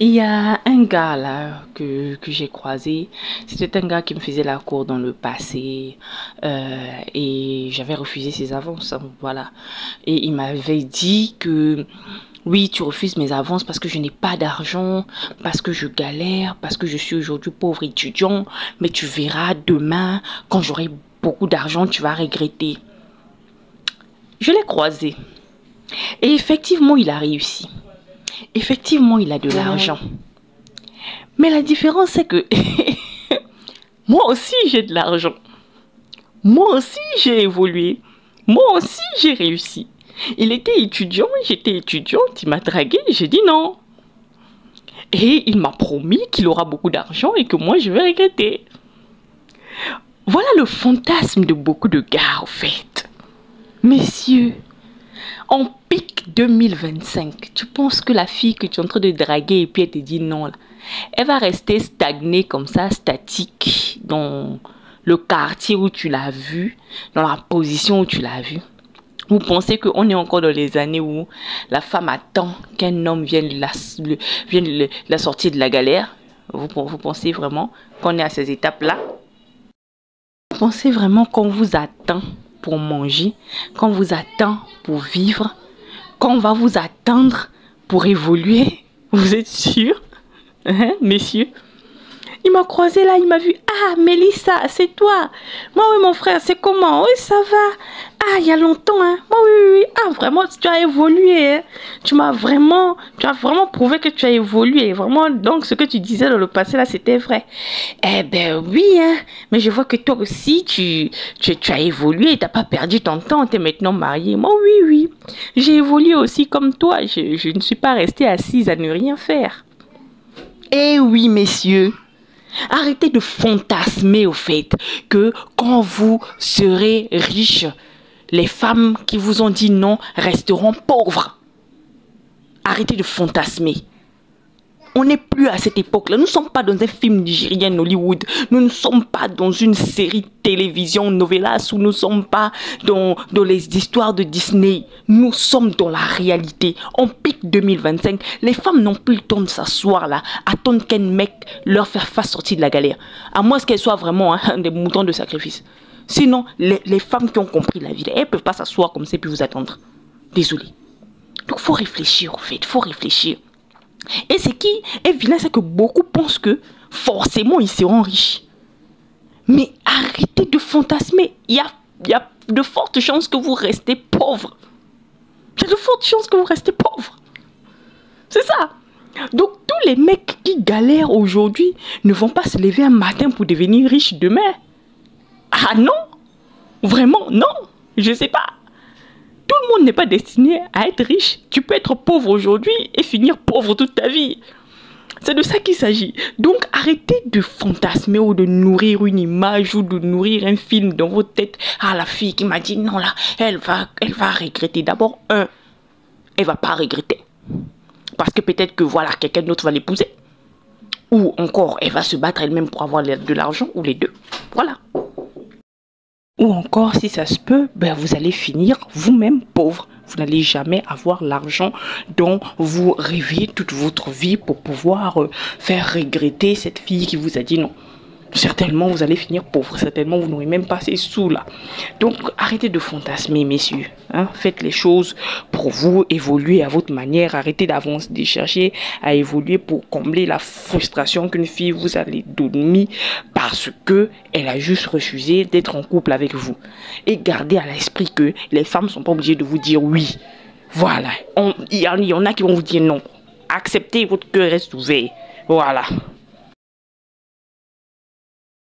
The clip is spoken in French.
Il y a un gars là que j'ai croisé. C'était un gars qui me faisait la cour dans le passé et j'avais refusé ses avances. Voilà. Et il m'avait dit que oui, tu refuses mes avances parce que je n'ai pas d'argent, parce que je galère, parce que je suis aujourd'hui pauvre étudiant. Mais tu verras demain, quand j'aurai beaucoup d'argent, tu vas regretter. Je l'ai croisé. Et effectivement, il a réussi. Effectivement, il a de l'argent. Mais la différence, c'est que moi aussi, j'ai de l'argent. Moi aussi, j'ai évolué. Moi aussi, j'ai réussi. Il était étudiant, j'étais étudiante, il m'a dragué, j'ai dit non. Et il m'a promis qu'il aura beaucoup d'argent et que moi, je vais regretter. Voilà le fantasme de beaucoup de gars, en fait. Messieurs, en pic 2025, tu penses que la fille que tu es en train de draguer et puis elle te dit non, là, elle va rester stagnée comme ça, statique, dans le quartier où tu l'as vue, dans la position où tu l'as vue? Vous pensez qu'on est encore dans les années où la femme attend qu'un homme vienne la sortir de la galère? Vous pensez vraiment qu'on est à ces étapes-là? Vous pensez vraiment qu'on vous attend pour manger, qu'on vous attend pour vivre, qu'on va vous attendre pour évoluer? Vous êtes sûr, hein, messieurs? Il m'a croisé là, il m'a vu. Ah, Mélissa, c'est toi. Moi, oui, mon frère, c'est comment? Oui, ça va. Ah, il y a longtemps, hein. Moi, oui, oui, oui. Ah, vraiment, tu as évolué, hein. Tu as vraiment prouvé que tu as évolué. Vraiment, donc, ce que tu disais dans le passé, là, c'était vrai. Eh ben, oui, hein. Mais je vois que toi aussi, tu as évolué. Tu n'as pas perdu ton temps. Tu es maintenant marié. Moi, oui, oui. J'ai évolué aussi comme toi. Je ne suis pas restée assise à ne rien faire. Eh oui, messieurs. Arrêtez de fantasmer au fait que quand vous serez riche, les femmes qui vous ont dit non resteront pauvres. Arrêtez de fantasmer. On n'est plus à cette époque-là. Nous ne sommes pas dans un film nigérien Hollywood. Nous ne sommes pas dans une série télévision novelas ou nous ne sommes pas dans les histoires de Disney. Nous sommes dans la réalité. En pic 2025, les femmes n'ont plus le temps de s'asseoir là, attendre qu'un mec leur fasse sortir de la galère. À moins qu'elles soient vraiment des moutons de sacrifice. Sinon, les femmes qui ont compris la vie, elles ne peuvent pas s'asseoir comme ça et puis vous attendre. Désolé. Donc, il faut réfléchir en fait. Il faut réfléchir. Et ce qui est vilain, c'est que beaucoup pensent que forcément ils seront riches. Mais arrêtez de fantasmer. Il y a de fortes chances que vous restez pauvre. Il y a de fortes chances que vous restez pauvre. C'est ça. Donc tous les mecs qui galèrent aujourd'hui ne vont pas se lever un matin pour devenir riches demain. Ah non? Vraiment non? Je sais pas. Tout le monde n'est pas destiné à être riche. Tu peux être pauvre aujourd'hui et finir pauvre toute ta vie. C'est de ça qu'il s'agit. Donc arrêtez de fantasmer ou de nourrir une image ou de nourrir un film dans votre tête. Ah, la fille qui m'a dit non là, elle va regretter. D'abord, elle va pas regretter. Parce que peut-être que voilà, quelqu'un d'autre va l'épouser. Ou encore, elle va se battre elle-même pour avoir de l'argent ou les deux. Voilà. Ou encore, si ça se peut, ben vous allez finir vous-même pauvre. Vous n'allez jamais avoir l'argent dont vous rêviez toute votre vie pour pouvoir faire regretter cette fille qui vous a dit non. Certainement, vous allez finir pauvre. Certainement, vous n'aurez même pas ces sous-là. Donc, arrêtez de fantasmer, messieurs. Hein? Faites les choses pour vous, évoluer à votre manière. Arrêtez d'avancer, de chercher à évoluer pour combler la frustration qu'une fille vous a donné parce qu'elle a juste refusé d'être en couple avec vous. Et gardez à l'esprit que les femmes ne sont pas obligées de vous dire oui. Voilà. Il y en a qui vont vous dire non. Acceptez, votre cœur reste ouvert. Voilà.